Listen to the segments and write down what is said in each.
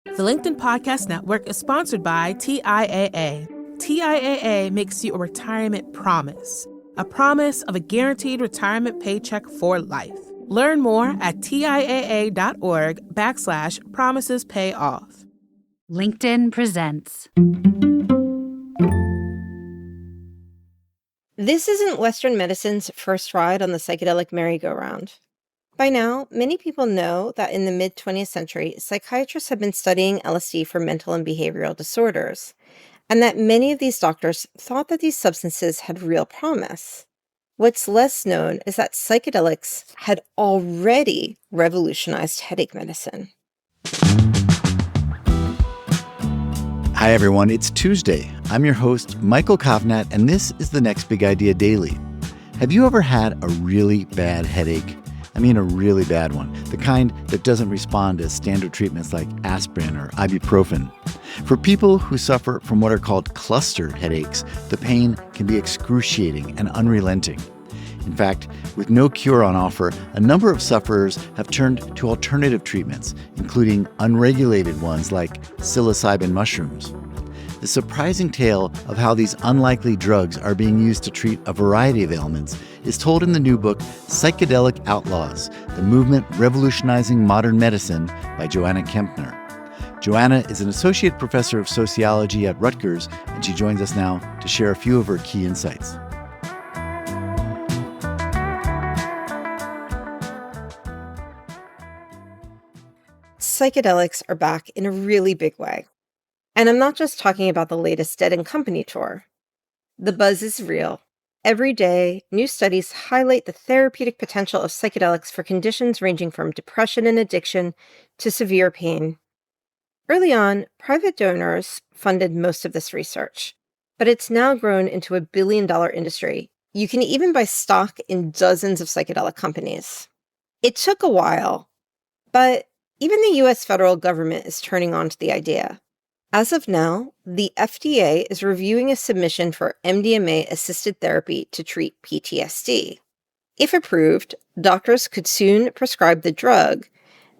The LinkedIn Podcast Network is sponsored by TIAA. TIAA makes you a retirement promise, a promise of a guaranteed retirement paycheck for life. Learn more at TIAA.org/promises pay off. LinkedIn presents. This isn't Western medicine's first ride on the psychedelic merry-go-round. By now, many people know that in the mid-20th century, psychiatrists have been studying LSD for mental and behavioral disorders, and that many of these doctors thought that these substances had real promise. What's less known is that psychedelics had already revolutionized headache medicine. Hi, everyone. It's Tuesday. I'm your host, Michael Kovnat, and this is the Next Big Idea Daily. Have you ever had a really bad headache? I mean a really bad one, the kind that doesn't respond to standard treatments like aspirin or ibuprofen. For people who suffer from what are called cluster headaches, the pain can be excruciating and unrelenting. In fact, with no cure on offer, a number of sufferers have turned to alternative treatments, including unregulated ones like psilocybin mushrooms. The surprising tale of how these unlikely drugs are being used to treat a variety of ailments is told in the new book, Psychedelic Outlaws, The Movement Revolutionizing Modern Medicine by Joanna Kempner. Joanna is an associate professor of sociology at Rutgers, and she joins us now to share a few of her key insights. Psychedelics are back in a really big way. And I'm not just talking about the latest Dead & Company tour. The buzz is real. Every day, new studies highlight the therapeutic potential of psychedelics for conditions ranging from depression and addiction to severe pain. Early on, private donors funded most of this research, but it's now grown into a billion-dollar industry. You can even buy stock in dozens of psychedelic companies. It took a while, but even the U.S. federal government is turning on to the idea. As of now, the FDA is reviewing a submission for MDMA-assisted therapy to treat PTSD. If approved, doctors could soon prescribe the drug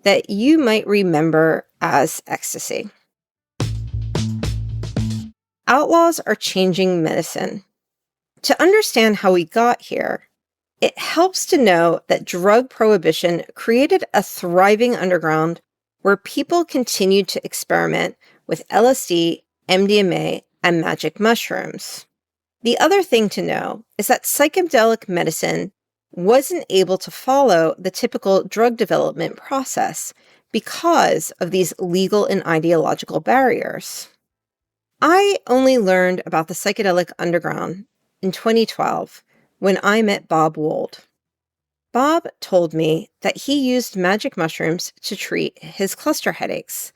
that you might remember as ecstasy. Outlaws are changing medicine. To understand how we got here, it helps to know that drug prohibition created a thriving underground where people continued to experiment with LSD, MDMA, and magic mushrooms. The other thing to know is that psychedelic medicine wasn't able to follow the typical drug development process because of these legal and ideological barriers. I only learned about the psychedelic underground in 2012 when I met Bob Wold. Bob told me that he used magic mushrooms to treat his cluster headaches,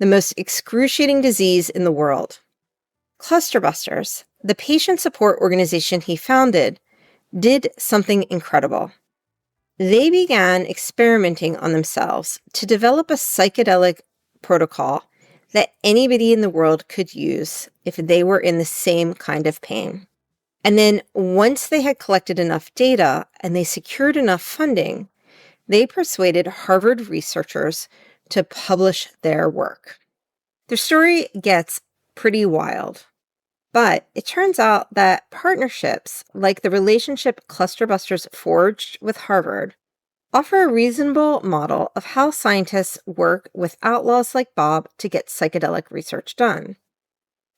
the most excruciating disease in the world. Clusterbusters, the patient support organization he founded, did something incredible. They began experimenting on themselves to develop a psychedelic protocol that anybody in the world could use if they were in the same kind of pain. And then once they had collected enough data and they secured enough funding, they persuaded Harvard researchers to publish their work. Their story gets pretty wild, but it turns out that partnerships like the relationship Clusterbusters forged with Harvard offer a reasonable model of how scientists work with outlaws like Bob to get psychedelic research done.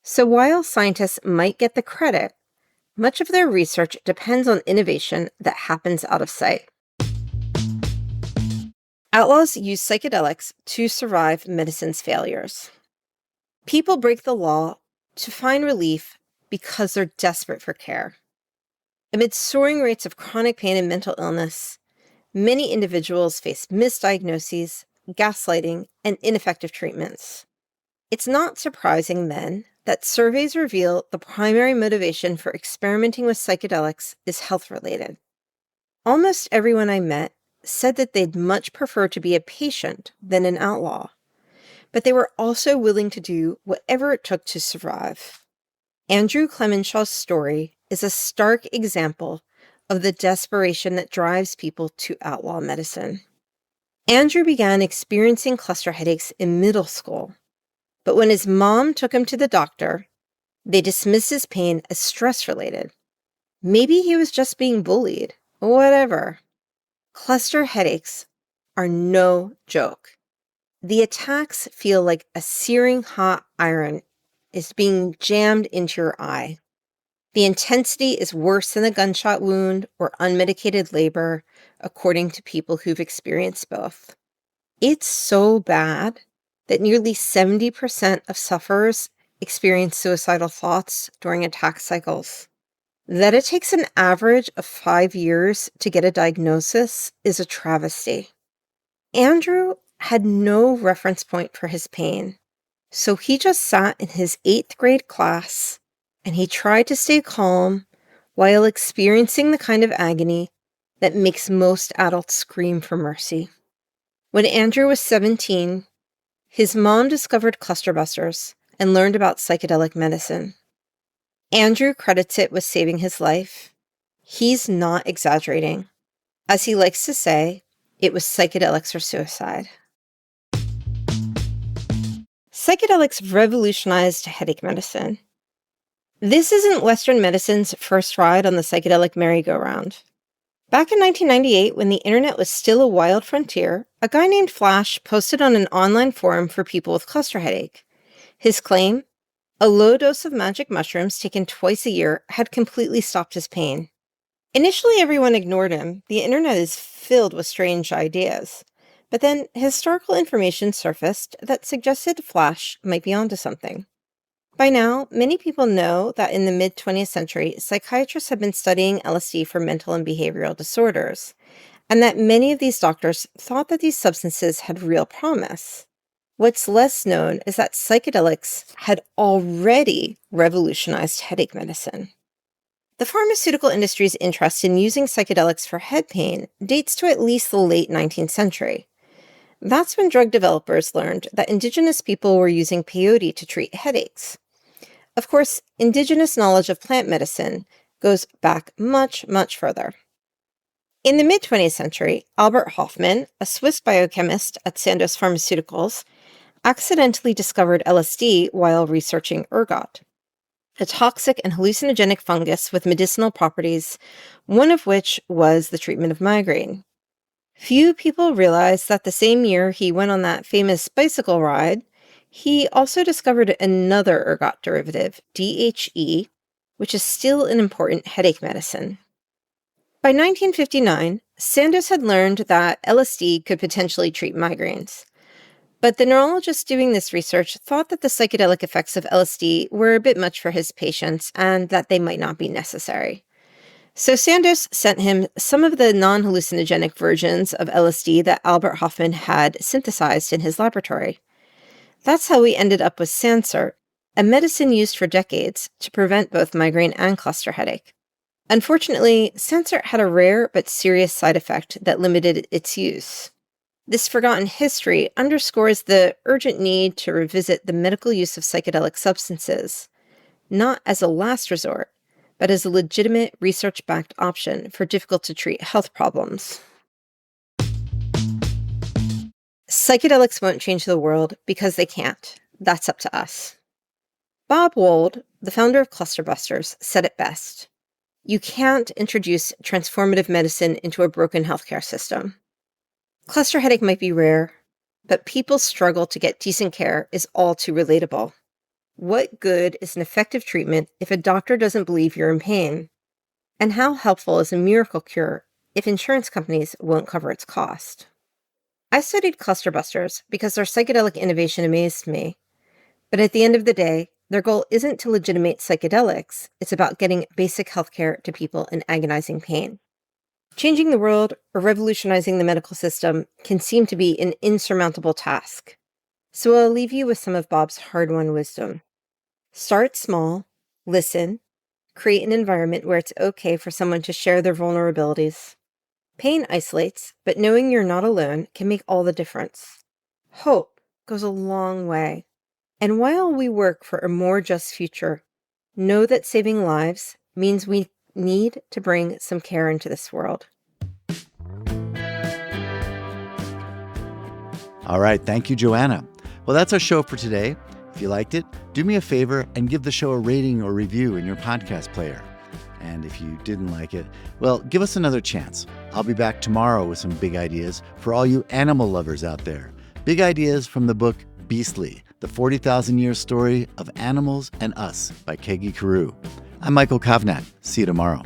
So while scientists might get the credit, much of their research depends on innovation that happens out of sight. Outlaws use psychedelics to survive medicine's failures. People break the law to find relief because they're desperate for care. Amid soaring rates of chronic pain and mental illness, many individuals face misdiagnoses, gaslighting, and ineffective treatments. It's not surprising, then, that surveys reveal the primary motivation for experimenting with psychedelics is health-related. Almost everyone I met said that they'd much prefer to be a patient than an outlaw, but they were also willing to do whatever it took to survive. Andrew Clemenshaw's story is a stark example of the desperation that drives people to outlaw medicine. Andrew began experiencing cluster headaches in middle school But when his mom took him to the doctor, they dismissed his pain as stress-related. Maybe he was just being bullied. Whatever. Cluster headaches are no joke. The attacks feel like a searing hot iron is being jammed into your eye. The intensity is worse than a gunshot wound or unmedicated labor, according to people who've experienced both. It's so bad that nearly 70% of sufferers experience suicidal thoughts during attack cycles. That it takes an average of 5 years to get a diagnosis is a travesty. Andrew had no reference point for his pain, so he just sat in his 8th grade class and he tried to stay calm while experiencing the kind of agony that makes most adults scream for mercy. When Andrew was 17, his mom discovered clusterbusters and learned about psychedelic medicine. Andrew credits it with saving his life. He's not exaggerating. As he likes to say, it was psychedelics or suicide. Psychedelics revolutionized headache medicine. This isn't Western medicine's first ride on the psychedelic merry-go-round. Back in 1998, when the internet was still a wild frontier, a guy named Flash posted on an online forum for people with cluster headache. His claim? A low dose of magic mushrooms taken twice a year had completely stopped his pain. Initially, everyone ignored him. The internet is filled with strange ideas. But then historical information surfaced that suggested Flash might be onto something. By now, many people know that in the mid-20th century, psychiatrists have been studying LSD for mental and behavioral disorders, and that many of these doctors thought that these substances had real promise. What's less known is that psychedelics had already revolutionized headache medicine. The pharmaceutical industry's interest in using psychedelics for head pain dates to at least the late 19th century. That's when drug developers learned that indigenous people were using peyote to treat headaches. Of course, indigenous knowledge of plant medicine goes back much, much further. In the mid-20th century, Albert Hofmann, a Swiss biochemist at Sandoz Pharmaceuticals, accidentally discovered LSD while researching ergot, a toxic and hallucinogenic fungus with medicinal properties, one of which was the treatment of migraine. Few people realize that the same year he went on that famous bicycle ride, he also discovered another ergot derivative, DHE, which is still an important headache medicine. By 1959, Sandoz had learned that LSD could potentially treat migraines. But the neurologist doing this research thought that the psychedelic effects of LSD were a bit much for his patients and that they might not be necessary. So Sandoz sent him some of the non-hallucinogenic versions of LSD that Albert Hofmann had synthesized in his laboratory. That's how we ended up with Sansert, a medicine used for decades to prevent both migraine and cluster headache. Unfortunately, Sansert had a rare but serious side effect that limited its use. This forgotten history underscores the urgent need to revisit the medical use of psychedelic substances, not as a last resort, but as a legitimate research-backed option for difficult-to-treat health problems. Psychedelics won't change the world because they can't. That's up to us. Bob Wold, the founder of Clusterbusters, said it best. You can't introduce transformative medicine into a broken healthcare system. Cluster headache might be rare, but people's struggle to get decent care is all too relatable. What good is an effective treatment if a doctor doesn't believe you're in pain? And how helpful is a miracle cure if insurance companies won't cover its cost? I studied Clusterbusters because their psychedelic innovation amazed me. But at the end of the day, their goal isn't to legitimate psychedelics, it's about getting basic healthcare to people in agonizing pain. Changing the world or revolutionizing the medical system can seem to be an insurmountable task. So I'll leave you with some of Bob's hard-won wisdom. Start small, listen, create an environment where it's okay for someone to share their vulnerabilities. Pain isolates, but knowing you're not alone can make all the difference. Hope goes a long way. And while we work for a more just future, know that saving lives means we need to bring some care into this world. All right. Thank you, Joanna. Well, that's our show for today. If you liked it, do me a favor and give the show a rating or review in your podcast player. And if you didn't like it, well, give us another chance. I'll be back tomorrow with some big ideas for all you animal lovers out there. Big ideas from the book Beastly, the 40,000-year story of animals and us by Kegi Karu. I'm Michael Kovnat. See you tomorrow.